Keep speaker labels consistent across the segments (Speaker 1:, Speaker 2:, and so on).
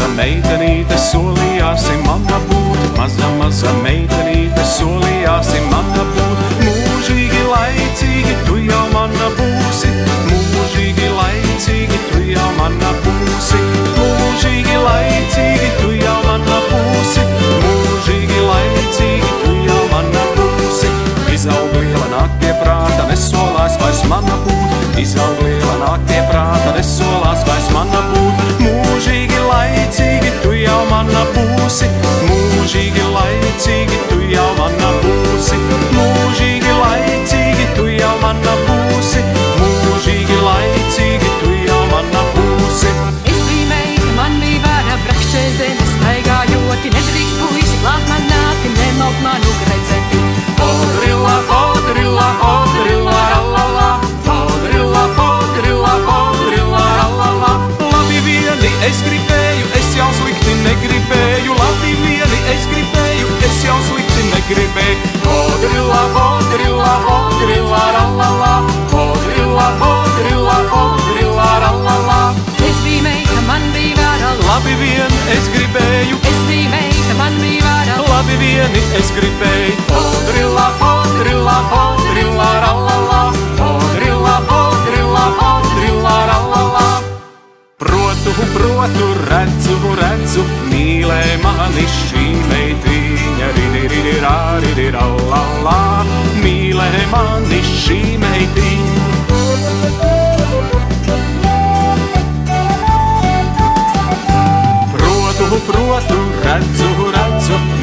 Speaker 1: maza meitenīte solījāsi mana būt, maza meitenīte solījāsi mana būt. Mūžīgi laicīgi tu jau mana būsi, mūžīgi laicīgi tu jau mana būsi, mūžīgi laicīgi tu jau mana būsi, mūžīgi laicīgi tu jau mana būsi. Izaug liela nāk pie prāta, nesolās vairs mana būt, izaug liela nāk pie prāta, nesolās vairs mana būt. Mūžīgi laicīgi tu jau mana būsi, mūžīgi laicīgi tu jau mana būsi, mūžīgi laicīgi tu jau mana būsi, mūžīgi laicīgi tu jau mana būsi.
Speaker 2: Es brīmēju, ka man bija vara brakšķē zemes staigājoti, nedrīkst puiši klāt man nāti, nemauk manu gredzeni.
Speaker 1: Podrilla, podrilla, podrilla, rallala, podrilla, podrilla, podrilla, rallala. Labi vieni es gribēju, es jau slikti negribēju, labi vieni es gribēju, es jau slikti negribēju. Podrilla, podrilla, podrilla, rallala, podrilla, podrilla, podrilla, rallala.
Speaker 2: Es brīmēju, ka man bija vara,
Speaker 1: Labi vien es gribēju,
Speaker 2: es brīmēju, ka man bija vara,
Speaker 1: labi vieni es gribēju. Podrilla, podrilla, podrilla, rallala, podrilla, podrilla, podrilla, rallala. Protu, redzu, mīlē mani šī meitiņa, ririrarirarallala, mīlē mani šī meitiņa. Protu, redzu,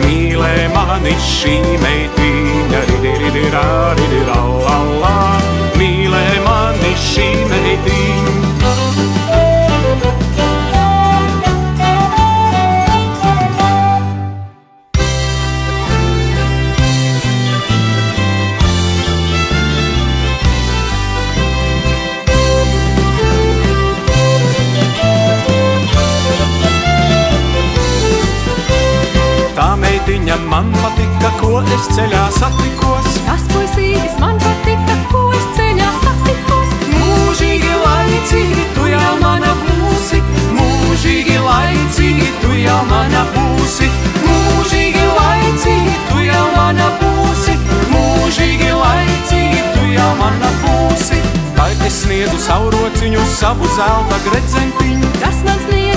Speaker 1: mīlē mani šī meitiņa, ririrarirarallala, mīlē mani šī meitiņa. Man patika, ko es ceļā satikos.
Speaker 2: tas puisītis man patika, ko es ceļā satikos.
Speaker 1: Mūžīgi laicīgi tu jau mana būsi, mūžīgi laicīgi tu jau mana būsi, mūžīgi laicīgi tu jau mana būsi, mūžīgi laicīgi tu jau mana būsi. Kad es sniedzu savu rociņu, savu zelta gredzentiņu,
Speaker 2: Tas man sniedz